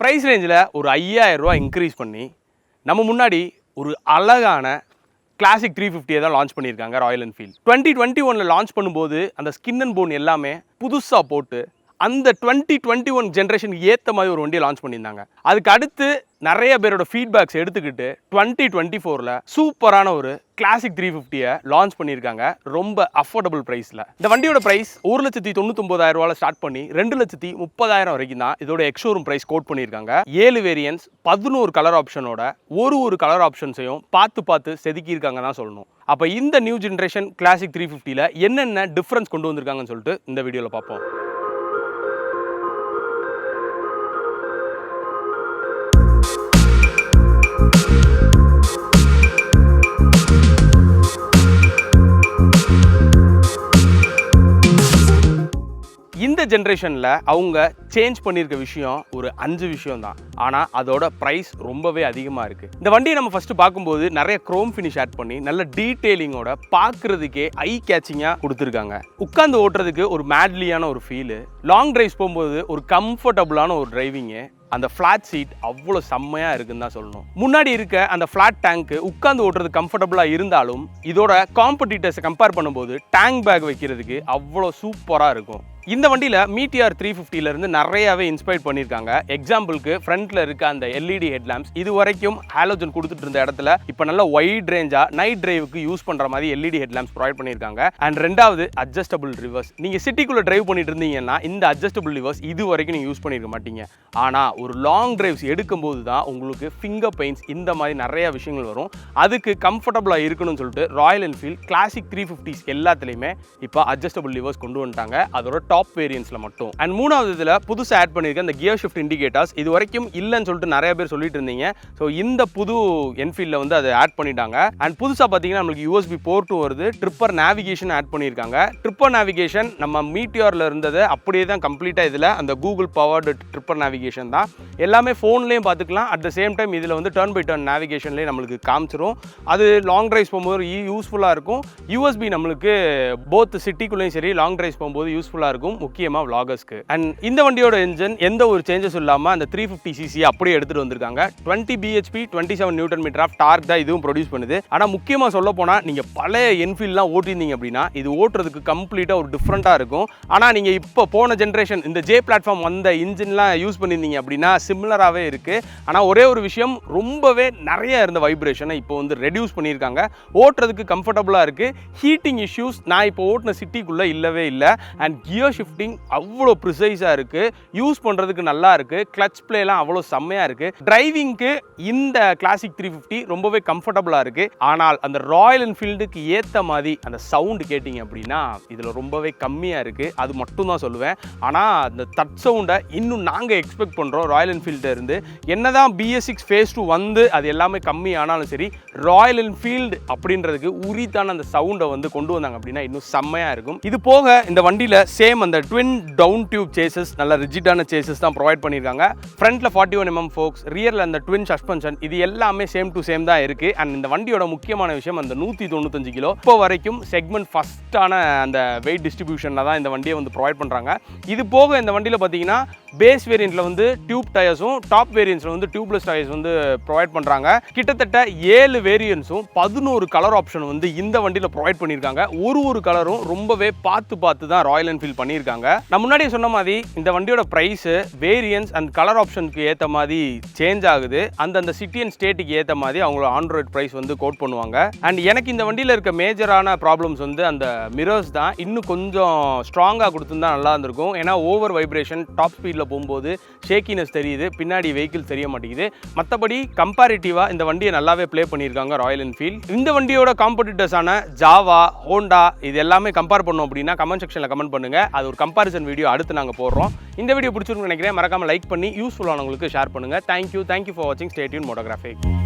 Price ரேஞ்சில் ஒரு 5000 ரூபா இன்க்ரீஸ் பண்ணி நம்ம முன்னாடி ஒரு அழகான கிளாசிக் 350 தான் லான்ச் பண்ணியிருக்காங்க ராயல் என்ஃபீல்ட். 2021 லான்ச் பண்ணும்போது அந்த ஸ்கின் அண்ட் போன் எல்லாமே புதுசாக போட்டு அந்த 2021 ஜென்ரேஷனுக்கு ஏற்ற மாதிரி ஒரு வண்டியை லான்ச் பண்ணியிருந்தாங்க. அதுக்கு அடுத்து நிறைய பேரோட ஃபீட்பேக்ஸ் எடுத்துக்கிட்டு 2024 சூப்பரான ஒரு கிளாசிக் 350 லான்ச் பண்ணியிருக்காங்க ரொம்ப அஃபோர்டபுள் ப்ரைஸில். இந்த வண்டியோட ப்ரைஸ் 1,99,000 ரூபாயில் ஸ்டார்ட் பண்ணி 2,30,000 வரைக்கும் தான் இதோட எக்ஸ்ஷோரூம் ப்ரைஸ் கோட் பண்ணியிருக்காங்க. 7 வேரியன்ஸ் 11 கலர் ஆப்ஷனோட ஒரு கலர் ஆப்ஷன்ஸையும் பார்த்து செதுக்கியிருக்காங்க தான் சொல்லணும். அப்போ இந்த நியூ ஜென்ரேஷன் கிளாசிக் 350 என்னென்ன டிஃப்ரென்ஸ் கொண்டு வந்திருக்காங்கன்னு சொல்லிட்டு இந்த வீடியோவில் பார்ப்போம். இந்த ஜென்ரேஷனில் அவங்க சேஞ்ச் பண்ணியிருக்க விஷயம் ஒரு 5 விஷயம் தான். ஆனால் அதோட ப்ரைஸ் ரொம்பவே அதிகமாக இருக்குது. இந்த வண்டியை நம்ம ஃபஸ்ட்டு பார்க்கும்போது நிறைய க்ரோம் ஃபினிஷ் ஆட் பண்ணி நல்ல டீட்டெயிலிங்கோட பார்க்குறதுக்கே ஐ கேச்சிங்காக கொடுத்துருக்காங்க. உட்காந்து ஓட்டுறதுக்கு ஒரு மேட்லியான ஒரு ஃபீலு, லாங் டிரைவ்ஸ் போகும்போது ஒரு கம்ஃபர்டபுளான ஒரு டிரைவிங்கு, அந்த ஃப்ளாட் சீட் அவ்வளோ செம்மையாக இருக்குன்னு தான் சொல்லணும். முன்னாடி இருக்க அந்த ஃப்ளாட் டேங்க்கு உட்காந்து ஓட்டுறது கம்ஃபர்டபுளாக இருந்தாலும் இதோட காம்படிட்டர்ஸை கம்பேர் பண்ணும்போது டேங்க் பேக் வைக்கிறதுக்கு அவ்வளோ சூப்பராக இருக்கும். இந்த வண்டியில் மீட்டிஆர் 350 நிறையாவே இன்ஸ்பைர் பண்ணியிருக்காங்க. எக்ஸாம்பிளுக்கு ஃப்ரண்ட்டில் இருக்க அந்த எல்இடி ஹெட்லாம்ப்ஸ் இது வரைக்கும் ஹாலோஜன் கொடுத்துட்டு இருந்த இடத்துல இப்போ நல்ல வைட் ரேஞ்சாக நைட் டிரைவுக்கு யூஸ் பண்ணுற மாதிரி எல்இடி ஹெட்லாம்ப்ஸ் ப்ரொவைட் பண்ணியிருக்காங்க. அண்ட் ரெண்டாவது அட்ஜஸ்டபிள் ரிவர்ஸ். நீங்கள் சிட்டிக்குள்ளே டிரைவ் பண்ணிட்டு இருந்தீங்கன்னா இந்த அட்ஜஸ்டபிள் ரிவர்ஸ் இது வரைக்கும் நீங்கள் யூஸ் பண்ணியிருக்க மாட்டீங்க. ஆனால் ஒரு லாங் டிரைவ்ஸ் எடுக்கும்போது தான் உங்களுக்கு ஃபிங்கர் பெயின்ஸ் இந்த மாதிரி நிறைய விஷயங்கள் வரும். அதுக்கு கம்ஃபர்டபுளாக இருக்கணும்னு சொல்லிட்டு ராயல் என்ஃபீல்ட் கிளாசிக் 350s எல்லாத்துலேயுமே இப்போ அட்ஜஸ்டபிள் ரிவர்ஸ் கொண்டு வந்துட்டாங்க. அதோட டாப் வேரியன்ட்ஸ்ல மட்டும். அண்ட் மூணாவது இதுல புதுசா ஆட் பண்ணிருக்க இந்த கியர் ஷிஃப்ட் இண்டிகேட்டர்ஸ் இது வரைக்கும் இல்லன்னு சொல்லிட்டு நிறைய பேர் சொல்லிட்டு இருந்தீங்க. ஸோ இந்த புது என்ஃபீல்ட்ல அதை ஆட் பண்ணிட்டாங்க. அண்ட் புதுசா பாத்தீங்கன்னா நமக்கு USB போர்ட்டும் வருது. ட்ரிப்பர் நேவிகேஷன் ஆட் பண்ணியிருக்காங்க. ட்ரிப்பர் நேவிகேஷன் நம்ம மீட்டியார்ல இருந்தது அப்படியே தான் கம்ப்ளீட்டா இதுல அந்த கூகுள் பவர்டு ட்ரிப்பர் நேவிகேஷன் தான். எல்லாமே ஃபோன்லேயும் பார்த்துக்கலாம். அட் த சேம் டைம் இதில் வந்து டர்ன் பை டர்ன் நேவிகேஷன்லேயே நம்மளுக்கு காமிச்சிரும். அது லாங் டிரைவ்ஸ் போகும்போது யூஸ்ஃபுல்லாக இருக்கும். USB நம்மளுக்கு போத் சிட்டிக்குள்ளேயும் சரி லாங் டிரைவ்ஸ் போகும்போது யூஸ்ஃபுல்லாக இருக்கும், முக்கியமாக விளாகர்ஸ்க்கு. அண்ட் இந்த வண்டியோட என்ஜின் எந்த ஒரு சேஞ்சஸ் இல்லாமல் அந்த 350cc அப்படியே எடுத்துகிட்டு வந்திருக்காங்க. 20 bhp 27 Nm ஆஃப் டார்க் தான் இதுவும் ப்ரொடியூஸ் பண்ணுது. ஆனால் முக்கியமாக சொல்ல போனால் நீங்கள் பழைய என்ஃபீல்ட்லாம் ஓட்டிருந்தீங்க அப்படின்னா இது ஓட்டுறதுக்கு கம்ப்ளீட்டாக ஒரு டிஃப்ரெண்ட்டாக இருக்கும். ஆனால் நீங்கள் இப்போ போன ஜென்ரேஷன் இந்த ஜே பிளாட்ஃபார்ம் வந்த இன்ஜின்லாம் யூஸ் பண்ணியிருந்தீங்க அப்படின்னா சிமிலராகவே இருக்குது. ஆனால் ஒரே ஒரு விஷயம், ரொம்பவே நிறைய இருந்த வைப்ரேஷனை இப்போ வந்து ரெடியூஸ் பண்ணியிருக்காங்க. ஓட்டுறதுக்கு கம்ஃபர்டபுளாக இருக்குது. ஹீட்டிங் இஷ்யூஸ் நான் இப்போ ஓட்டின சிட்டிக்குள்ளே இல்லவே இல்லை. அண்ட் கியர் ஷிஃப்டிங் அவ்வளோ ப்ரிசைஸாக இருக்குது. யூஸ் பண்ணுறதுக்கு நல்லா இருக்குது. கிளச் பிளேலாம் அவ்வளோ செம்மையாக இருக்குது. டிரைவிங்க்கு இந்த கிளாசிக் 350 ரொம்பவே கம்ஃபர்டபுளாக இருக்குது. ஆனால் அந்த ராயல் என்ஃபீல்டுக்கு ஏற்ற மாதிரி அந்த சவுண்டு கேட்டிங்க அப்படின்னா இதில் ரொம்பவே கம்மியாக இருக்குது. அது மட்டும் தான் சொல்லுவேன். ஆனால் அந்த தட் சவுண்டை இன்னும் நாங்கள் எக்ஸ்பெக்ட் பண்ணுறோம் ராயல் என்ஃபீல்டு இருந்து. என்னதான் BS6 Phase 2 வந்து அது எல்லாமே கம்மி ஆனாலும் சரி, ராயல் என்ஃபீல்டு அப்படின்றதுக்கு உரித்தான அந்த சவுண்டை வந்து கொண்டு வந்தாங்க அப்படின்னா இன்னும் செம்மையாக இருக்கும். இது போக இந்த வண்டியில் சேம் அந்த ட்வின் டவுன் டியூப் சேசஸ், நல்ல ரிஜிட்டான சேசஸ் தான் ப்ரொவைட் பண்ணியிருக்காங்க. ஃப்ரண்ட்டில் 41mm ஃபோக்ஸ், ரியரில் அந்த ட்வின் சஸ்பென்ஷன் இது எல்லாமே சேம் டு சேம் தான் இருக்குது. அண்ட் இந்த வண்டியோட முக்கியமான விஷயம் அந்த 195 கிலோ இப்போ வரைக்கும் செக்மெண்ட் ஃபஸ்ட்டான அந்த வெயிட் டிஸ்ட்ரிபியூஷனில் தான் இந்த வண்டியை வந்து ப்ரொவைட் பண்ணுறாங்க. இது போக இந்த வண்டியில் பார்த்தீங்கன்னா பேஸ் வேரியண்ட்டில் வந்து டியூப் டயர்ஸும் டாப் வேரியன்ட்ஸில் வந்து டியூப்லெஸ் டயர்ஸ் வந்து ப்ரொவைட் பண்ணுறாங்க. கிட்டத்தட்ட 7 வேரியன்ட்ஸும் 11 கலர் ஆப்ஷன் வந்து இந்த வண்டியில் ப்ரொவைட் பண்ணியிருக்காங்க. ஒரு கலரும் ரொம்பவே பார்த்து தான் ராயல் என்ஃபீல்ட் பண்ணியிருக்காங்க. நான் முன்னாடியே சொன்ன மாதிரி இந்த வண்டியோட ப்ரைஸ் வேரியன்ஸ் அண்ட் கலர் ஆப்ஷனுக்கு ஏற்ற மாதிரி சேஞ்ச் ஆகுது. அந்தந்த சிட்டி அண்ட் ஸ்டேட்டுக்கு ஏற்ற மாதிரி அவங்களோட ஆண்ட்ராய்ட் ப்ரைஸ் வந்து கோட் பண்ணுவாங்க. அண்ட் எனக்கு இந்த வண்டியில் இருக்க மேஜரான ப்ராப்ளம்ஸ் வந்து அந்த மிரர்ஸ் தான். இன்னும் கொஞ்சம் ஸ்ட்ராங்காக கொடுத்துருந்தா நல்லா இருந்திருக்கும். ஏன்னா ஓவர் வைப்ரேஷன், டாப் ஸ்பீடில் போகும்போது ஷேக்கினஸ் தெரியுது, பின்னாடி வெஹிக்கிள் தெரிய மாட்டேங்குது. மற்றபடி கம்பேரிட்டிவாக இந்த வண்டியை நல்லாவே ப்ளே பண்ணியிருக்காங்க ராயல் என்ஃபீல்ட். இந்த வண்டியோட காம்படிட்டர்ஸான ஜாவா, ஹோண்டா இது எல்லாமே கம்பேர் பண்ணோம் அப்படின்னா கமெண்ட் செக்ஷனில் கமெண்ட் பண்ணுங்க. அது ஒரு கம்பாரிசன் வீடியோ அடுத்து நாங்கள் போடுறோம். இந்த வீடியோ பிடிச்சிருக்குன்னு நினைக்கிறேன். மறக்காம லைக் பண்ணி யூஸ்ஃபுல்லானவங்களுக்கு ஷேர் பண்ணுங்க. தேங்க்யூ ஃபார் வாட்சிங். Stay tuned மோட்டோகிராஃபிக்.